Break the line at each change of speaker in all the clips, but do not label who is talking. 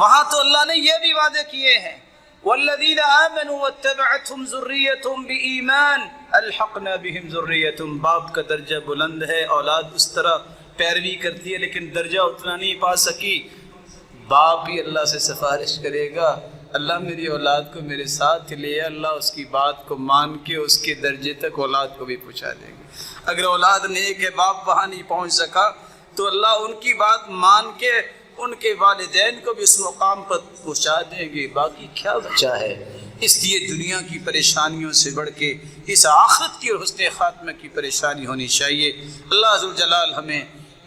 وہاں تو اللہ نے یہ بھی وعدے کیے ہیں والذین آمنوا واتبعتهم ذریتهم بایمان الحقنا بهم ذریتهم. باپ کا درجہ بلند ہے، اولاد اس طرح پیروی کرتی ہے لیکن درجہ اتنا نہیں پا سکی. باپ ہی اللہ سے سفارش کرے گا اللہ میری اولاد کو میرے ساتھ لے، اللہ اس کی بات کو مان کے اس کے درجے تک اولاد کو بھی پہنچا دیں گے. اگر اولاد نیک ہے، باپ وہاں نہیں پہنچ سکا تو اللہ ان کی بات مان کے ان کے والدین کو بھی اس مقام پر پہنچا دیں گے. باقی کیا بچا ہے؟ اس لیے دنیا کی پریشانیوں سے بڑھ کے اس آخرت کی اور حسن خاتمہ کی پریشانی ہونی چاہیے. اللہ ذوالجلال ہمیں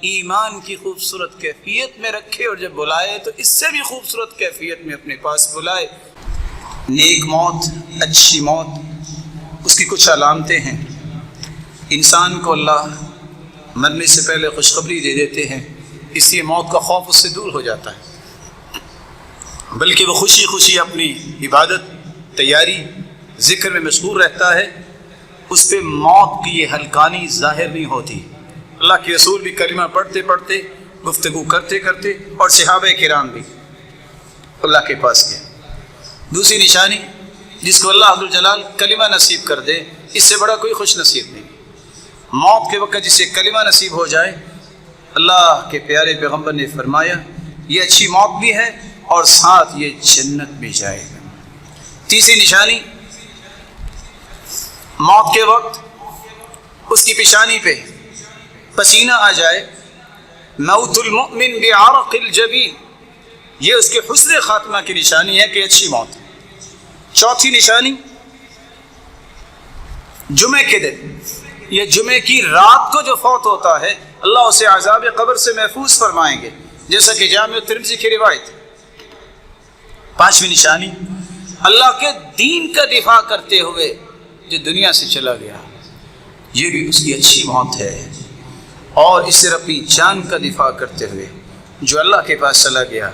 ایمان کی خوبصورت کیفیت میں رکھے اور جب بلائے تو اس سے بھی خوبصورت کیفیت میں اپنے پاس بلائے. نیک موت، اچھی موت، اس کی کچھ علامتیں ہیں. انسان کو اللہ مرنے سے پہلے خوشخبری دے دیتے ہیں، اس لیے موت کا خوف اس سے دور ہو جاتا ہے، بلکہ وہ خوشی خوشی اپنی عبادت، تیاری، ذکر میں مشغول رہتا ہے. اس پہ موت کی یہ ہلکانی ظاہر نہیں ہوتی. اللہ کے رسول بھی کلمہ پڑھتے پڑھتے، گفتگو کرتے کرتے، اور صحابہ کرام بھی اللہ کے پاس گئے. دوسری نشانی جس کو اللہ ذوالجلال کلمہ نصیب کر دے، اس سے بڑا کوئی خوش نصیب نہیں. موت کے وقت جسے کلمہ نصیب ہو جائے، اللہ کے پیارے پیغمبر نے فرمایا یہ اچھی موت بھی ہے اور ساتھ یہ جنت بھی جائے گا. تیسری نشانی، موت کے وقت اس کی پیشانی پہ پسینہ آ جائے. موت المؤمن بعرق الجبین، یہ اس کے حسن خاتمہ کی نشانی ہے کہ اچھی موت. چوتھی نشانی، جمعے کے دن یا جمعے کی رات کو جو فوت ہوتا ہے اللہ اسے عذاب قبر سے محفوظ فرمائیں گے، جیسا کہ جامع ترمذی کی روایت. پانچویں نشانی، اللہ کے دین کا دفاع کرتے ہوئے جو دنیا سے چلا گیا، یہ بھی اس کی اچھی موت ہے. اور اس سے اپنی جان کا دفاع کرتے ہوئے جو اللہ کے پاس چلا گیا،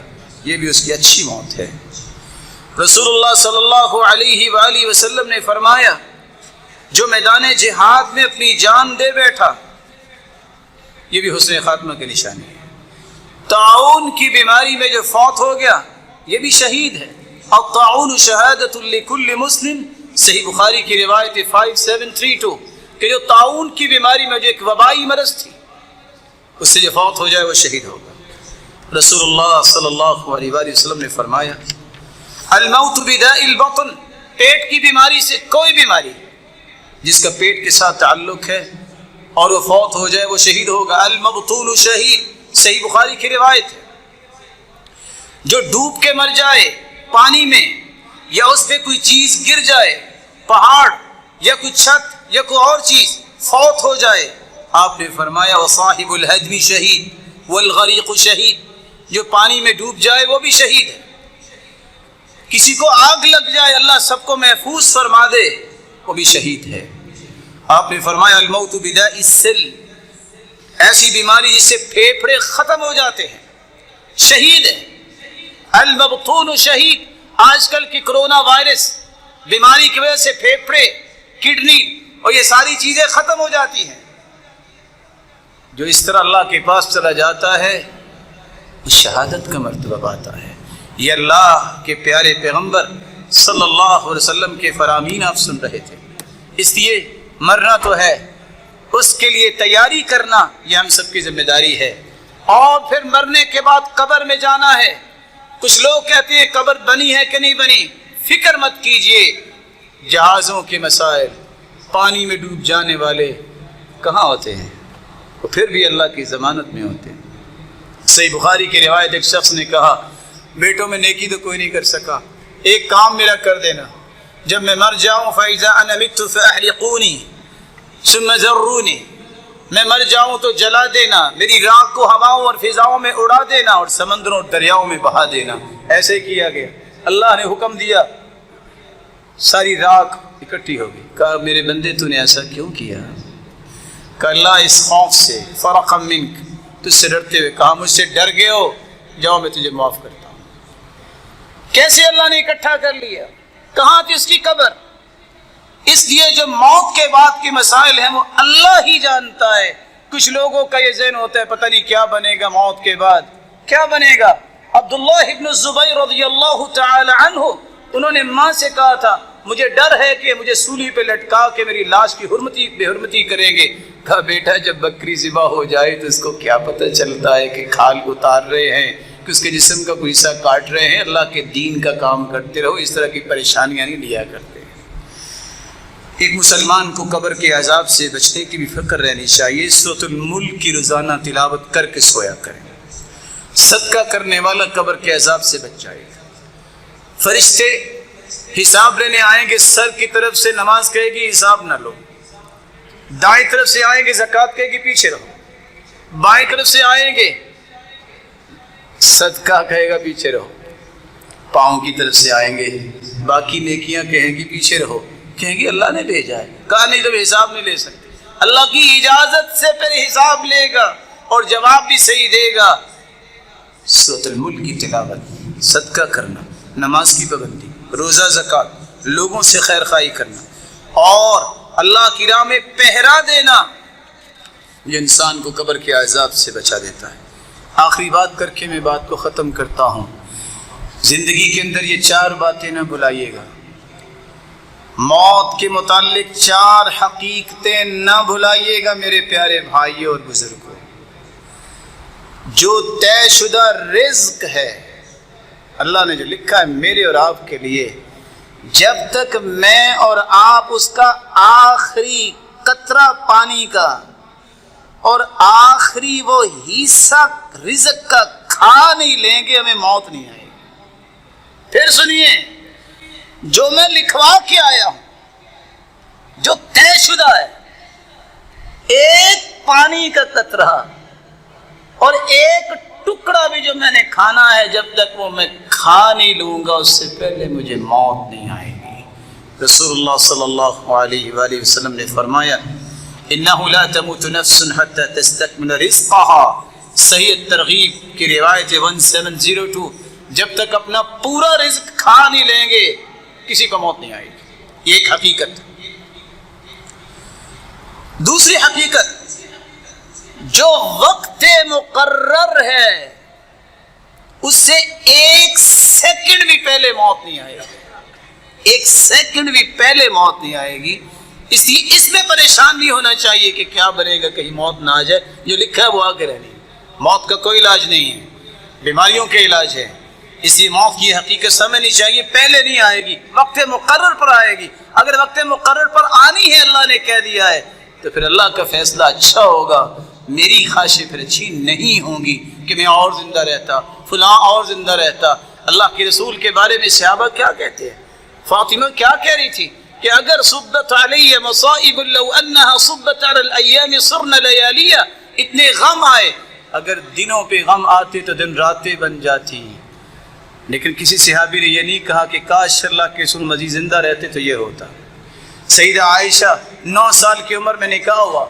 یہ بھی اس کی اچھی موت ہے. رسول اللہ صلی اللہ علیہ وآلہ وسلم نے فرمایا جو میدان جہاد میں اپنی جان دے بیٹھا، یہ بھی حسن خاتمہ کی نشانی ہے. طاعون کی بیماری میں جو فوت ہو گیا، یہ بھی شہید ہے. الطاعون شہادۃ لکل مسلم، صحیح بخاری کی روایت 5732 کہ جو طاعون کی بیماری میں جو ایک وبائی مرض تھی، اس سے جو فوت ہو جائے وہ شہید ہوگا. رسول اللہ صلی اللہ علیہ وآلہ وسلم نے فرمایا الموت بداء البطن، پیٹ کی بیماری سے کوئی بیماری جس کا پیٹ کے ساتھ تعلق ہے اور وہ فوت ہو جائے وہ شہید ہوگا. المبطون شہید، صحیح بخاری کی روایت ہے. جو ڈوب کے مر جائے پانی میں، یا اس پہ کوئی چیز گر جائے، پہاڑ یا کوئی چھت یا کوئی اور چیز، فوت ہو جائے، آپ نے فرمایا وصاحب الہدم شہید والغریق شہید، جو پانی میں ڈوب جائے وہ بھی شہید ہے. کسی کو آگ لگ جائے اللہ سب کو محفوظ فرما دے، وہ بھی شہید ہے. آپ نے فرمایا الموت بداء السل، ایسی بیماری جس سے پھیپھڑے ختم ہو جاتے ہیں، شہید ہے. المبطون شہید، آج کل کی کرونا وائرس بیماری کی وجہ سے پھیپھڑے، کڈنی اور یہ ساری چیزیں ختم ہو جاتی ہیں. جو اس طرح اللہ کے پاس چلا جاتا ہے وہ شہادت کا مرتبہ پاتا ہے. یہ اللہ کے پیارے پیغمبر صلی اللہ علیہ وسلم کے فرامین آپ سن رہے تھے. اس لیے مرنا تو ہے، اس کے لیے تیاری کرنا یہ ہم سب کی ذمہ داری ہے. اور پھر مرنے کے بعد قبر میں جانا ہے. کچھ لوگ کہتے ہیں قبر بنی ہے کہ نہیں بنی، فکر مت کیجئے. جہازوں کے مسائل، پانی میں ڈوب جانے والے کہاں ہوتے ہیں؟ وہ پھر بھی اللہ کی ضمانت میں ہوتے ہیں. صحیح بخاری کی روایت، ایک شخص نے کہا بیٹوں میں نیکی تو کوئی نہیں کر سکا، ایک کام میرا کر دینا، جب میں مر جاؤں فَإِذَا أَنَا مِتُّ فَأَحْرِقُونِي ثُمَّ ذَرُّونِي، میں مر جاؤں تو جلا دینا، میری راکھ کو ہواؤں اور فضاؤں میں اڑا دینا اور سمندروں اور دریاؤں میں بہا دینا. ایسے کیا گیا. اللہ نے حکم دیا، ساری راکھ اکٹھی ہو گئی. کہا میرے بندے تو نے ایسا کیوں کیا؟ کہ اللہ اس خوف سے فرقا منک، تجھ سے ڈرتے ہوئے، کہا مجھ سے ڈر گئے ہو، جاؤ میں تجھے معاف کرتا ہوں. کیسے اللہ نے اکٹھا کر لیا؟ کہاں تھی اس کی قبر؟ اس لیے جو موت کے بعد کے مسائل ہیں وہ اللہ ہی جانتا ہے. کچھ لوگوں کا یہ ذہن ہوتا ہے پتہ نہیں کیا بنے گا موت کے بعد، کیا بنے گا؟ عبداللہ ابن الزبیر رضی اللہ تعالی عنہ، انہوں نے ماں سے کہا تھا مجھے ڈر ہے کہ مجھے سولی پہ لٹکا کے میری لاش کی بے حرمتی کریں گے۔ کہا بیٹا جب بکری ذبح ہو جائے تو اس کو کیا پتہ چلتا ہے کہ کھال اتار رہے ہیں کہ اس کے جسم کا کوئی حصہ کاٹ رہے ہیں، اللہ کے دین کا کام کرتے رہو، اس طرح کی پریشانیاں نہیں لیا کرتے۔ ایک مسلمان کو قبر کے عذاب سے بچنے کی بھی فکر رہنی چاہیے۔ سورۃ الملک کی روزانہ تلاوت کر کے سویا کریں۔ صدقہ کرنے والا قبر کے عذاب سے بچ جائے گا۔ فرشتے حساب لینے آئیں گے، سر کی طرف سے نماز کہے گی حساب نہ لو، دائیں طرف سے آئیں گے زکوٰۃ کہے گی پیچھے رہو، بائیں طرف سے آئیں گے صدقہ کہے گا پیچھے رہو، پاؤں کی طرف سے آئیں گے باقی نیکیاں کہیں گی پیچھے رہو، کہیں گی اللہ نے بھیجا ہے۔ کہا نہیں تو حساب نہیں لے سکتے، اللہ کی اجازت سے پھر حساب لے گا اور جواب بھی صحیح دے گا۔ سورۃ الملک کی تلاوت، صدقہ کرنا، نماز کی پابندی، روزہ زکوٰۃ، لوگوں سے خیر خواہی کرنا اور اللہ کی راہ میں پہرا دینا، یہ انسان کو قبر کے عذاب سے بچا دیتا ہے۔ آخری بات کر کے میں بات کو ختم کرتا ہوں۔ زندگی کے اندر یہ 4 باتیں نہ بھلائیے گا، موت کے متعلق 4 حقیقتیں نہ بھلائیے گا میرے پیارے بھائیوں اور بزرگوں۔ جو طے شدہ رزق ہے، اللہ نے جو لکھا ہے میرے اور آپ کے لیے، جب تک میں اور آپ اس کا آخری قطرہ پانی کا اور آخری وہ حصہ رزق کا کھا نہیں لیں گے ہمیں موت نہیں آئے گی۔ پھر سنیے، جو میں لکھوا کے آیا ہوں، جو طے شدہ ہے، ایک پانی کا قطرہ اور ایک ٹکڑا بھی جو میں نے کھانا ہے، جب تک وہ میں کھا نہیں لوں گا اس سے پہلے مجھے موت نہیں آئے گی۔ رسول اللہ صلی اللہ علیہ وآلہ وسلم نے فرمایا اِنَّهُ لَا تَمُوتُ نَفْسٌ حَتَّى تَسْتَكْمِلَ رِزْقَهَا، صحیح ترغیب کی روایت 1702، جب تک اپنا پورا رزق کھا نہیں لیں گے کسی کو موت نہیں آئے گی۔ یہ ایک حقیقت۔ دوسری حقیقت، جو وقت مقرر ہے اس سے 1 سیکنڈ بھی پہلے موت نہیں آئے گی، 1 سیکنڈ بھی پہلے موت نہیں آئے گی۔ اس لیے اس میں پریشان نہیں ہونا چاہیے کہ کیا بنے گا کہیں موت نہ آ جائے، جو لکھا ہے وہ آگے رہنی۔ موت کا کوئی علاج نہیں ہے، بیماریوں کے علاج ہے، اس لیے موت کی حقیقت سمجھنی چاہیے، پہلے نہیں آئے گی، وقت مقرر پر آئے گی۔ اگر وقت مقرر پر آنی ہے، اللہ نے کہہ دیا ہے، تو پھر اللہ کا فیصلہ اچھا ہوگا۔ میری خواہشیں پھر اچھی نہیں ہوں گی کہ میں اور زندہ رہتا، فلاں اور زندہ رہتا۔ اللہ کے رسول کے بارے میں صحابہ کیا کہتے ہیں؟ فاطمہ کیا کہہ رہی تھی کہ اگر صبت علی مصائب لو انها صبت على الايام صرنا لياليا، اتنے غم آئے، اگر دنوں پہ غم آتے تو دن راتیں بن جاتی۔ لیکن کسی صحابی نے یہ نہیں کہا کہ کاش اللہ کے رسول مزید زندہ رہتے تو یہ ہوتا۔ سیدہ عائشہ 9 سال کی عمر میں نکاح ہوا،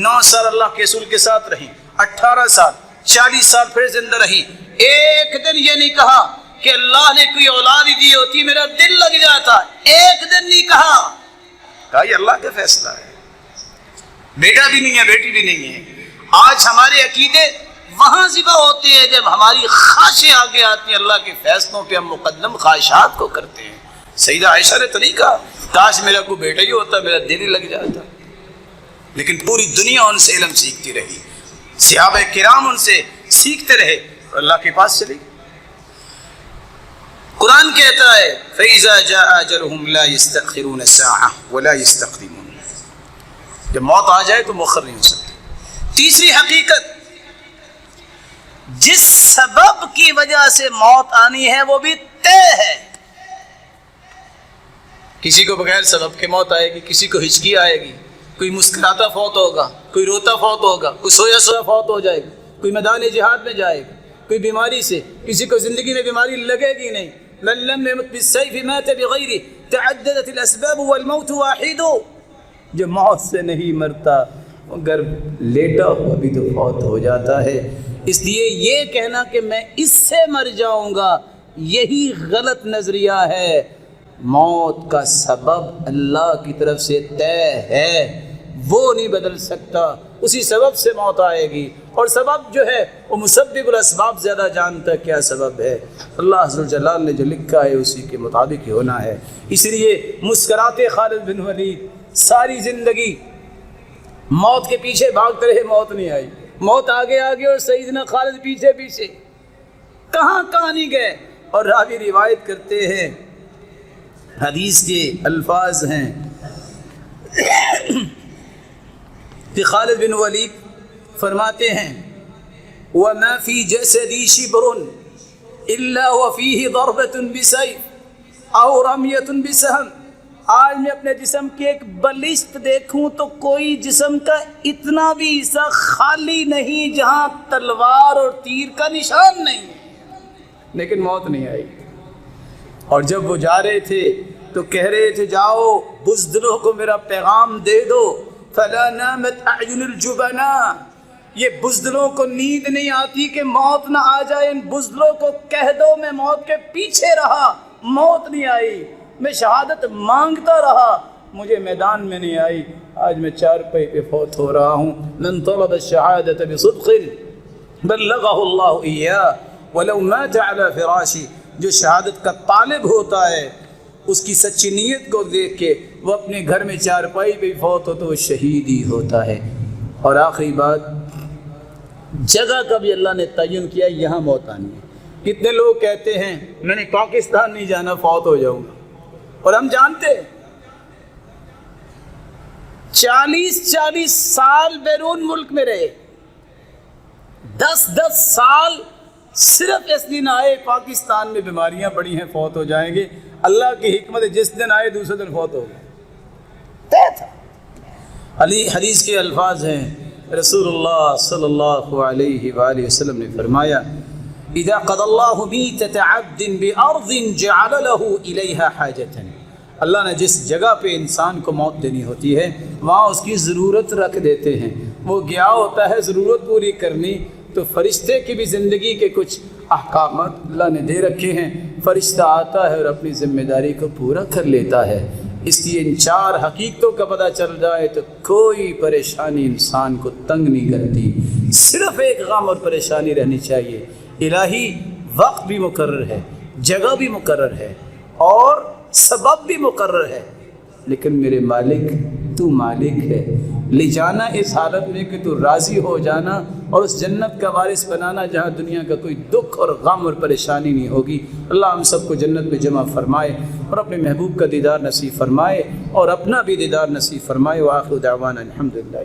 9 سال اللہ کے رسول کے ساتھ رہی، 18 سال 40 سال پھر زندہ رہی۔ ایک دن یہ نہیں کہا کہ اللہ نے کوئی اولاد ہی دی ہوتی میرا دل لگ جاتا، ایک دن نہیں کہا یہ اللہ کا فیصلہ ہے۔ بیٹا بھی نہیں ہے، بیٹی بھی نہیں ہے۔ آج ہمارے عقیدے وہاں ذبح ہوتے ہیں جب ہماری خواہشیں آگے آتی ہیں، اللہ کے فیصلوں پہ ہم مقدم خواہشات کو کرتے ہیں۔ سیدہ عائشہ نے تو نہیں کہا کاش میرا کوئی بیٹا ہی ہوتا میرا دل ہی لگ جاتا، لیکن پوری دنیا ان سے علم سیکھتی رہی، صحابہ کرام ان سے سیکھتے رہے اور اللہ کے پاس چلی۔ قرآن کہتا ہے فَإِذَا جَاءَ أَجَلُهُمْ لَا يَسْتَأْخِرُونَ سَاعَةً وَلَا يَسْتَقْدِمُونَ، جب موت آ جائے تو مؤخر نہیں ہو سکتی۔ تیسری حقیقت، جس سبب کی وجہ سے موت آنی ہے وہ بھی طے ہے۔ کسی کو بغیر سبب کے موت آئے گی، کسی کو ہچکی آئے گی، کوئی مسکراتا فوت ہوگا، کوئی روتا فوت ہوگا، کوئی سویا سویا فوت ہو جائے گا، کوئی میدان جہاد میں جائے گا، کوئی بیماری سے، کسی کو زندگی میں بیماری لگے گی نہیں۔ من لم يمت بالسيف مات بغيره تعددت الاسباب والموت واحد، جو موت سے نہیں مرتا اگر لیٹا ہوا بھی تو فوت ہو جاتا ہے۔ اس لیے یہ کہنا کہ میں اس سے مر جاؤں گا یہی غلط نظریہ ہے۔ موت کا سبب اللہ کی طرف سے طے ہے، وہ نہیں بدل سکتا، اسی سبب سے موت آئے گی، اور سبب جو ہے وہ مسبب الاسباب زیادہ جانتا ہے کیا سبب ہے۔ اللہ عز و جلال نے جو لکھا ہے اسی کے مطابق ہی ہونا ہے۔ اس لیے مسکراتے خالد بن ولید ساری زندگی موت کے پیچھے بھاگتے رہے، موت نہیں آئی، موت آگے آگے اور سیدنا خالد پیچھے پیچھے، کہاں نہیں گئے۔ اور راوی روایت کرتے ہیں، حدیث کے الفاظ ہیں کہ خالد بن ولید فرماتے ہیں وَمَا فِي جَسَدِي شِبْرٌ إِلَّا وَفِيهِ ضَرْبَةٌ بِسَيْفٍ أَوْ رَمْيَةٌ بِسَهْمٍ۔ آج میں اپنے جسم کی ایک بلشت دیکھوں تو کوئی جسم کا اتنا بھی حصہ خالی نہیں جہاں تلوار اور تیر کا نشان نہیں ہے، لیکن موت نہیں آئی۔ اور جب وہ جا رہے تھے تو کہہ رہے تھے جاؤ بزدلوں کو میرا پیغام دے دو، فَلَا نَامَتْ أَعْيُنُ الْجُبَنَاءِ، یہ بزدلوں کو نیند نہیں آتی کہ موت نہ آ جائے، ان بزدلوں کو کہہ دو میں موت کے پیچھے رہا، موت نہیں آئی، میں شہادت مانگتا رہا، مجھے میدان میں نہیں آئی، آج میں چارپائی پہ فوت ہو رہا ہوں۔ مَنْ طَلَبَ الشَّهَادَةَ بِصِدْقٍ بَلَّغَهُ اللَّهُ إِيَّاهُ وَلَوْ مَاتَ عَلَى فِرَاشِهِ، جو شہادت کا طالب ہوتا ہے اس کی سچی نیت کو دیکھ کے وہ اپنے گھر میں چارپائی پہ فوت ہو تو وہ شہید ہی ہوتا ہے۔ اور آخری بات، جگہ کا بھی اللہ نے تعین کیا، یہاں موت آنی ہے۔ کتنے لوگ کہتے ہیں میں نے پاکستان نہیں جانا، فوت ہو جاؤں گا، اور ہم جانتے 40 سال بیرون ملک میں رہے، 10 سال صرف اس دن آئے پاکستان میں بیماریاں بڑی ہیں فوت ہو جائیں گے، اللہ کی حکمت جس دن آئے دوسرے دن فوت ہو گئے، طے تھا۔ حدیث کے الفاظ ہیں، رسول اللہ صلی اللہ علیہ وآلہ وسلم نے فرمایا اذا قضى الله ميتة عبد بأرض جعل له إليها حاجة، اللہ نے جس جگہ پہ انسان کو موت دینی ہوتی ہے وہاں اس کی ضرورت رکھ دیتے ہیں، وہ گیا ہوتا ہے ضرورت پوری کرنی، تو فرشتے کی بھی زندگی کے کچھ احکامات اللہ نے دے رکھے ہیں، فرشتہ آتا ہے اور اپنی ذمہ داری کو پورا کر لیتا ہے۔ اس لیے ان 4 حقیقتوں کا پتہ چل جائے تو کوئی پریشانی انسان کو تنگ نہیں کرتی، صرف ایک غم اور پریشانی رہنی چاہیے۔ الہی وقت بھی مقرر ہے، جگہ بھی مقرر ہے اور سبب بھی مقرر ہے، لیکن میرے مالک تو مالک ہے، لے جانا اس حالت میں کہ تو راضی ہو جانا اور اس جنت کا وارث بنانا جہاں دنیا کا کوئی دکھ اور غم اور پریشانی نہیں ہوگی۔ اللہ ہم سب کو جنت میں جمع فرمائے اور اپنے محبوب کا دیدار نصیب فرمائے اور اپنا بھی دیدار نصیب فرمائے۔ وآخر دعوانا الحمدللہ۔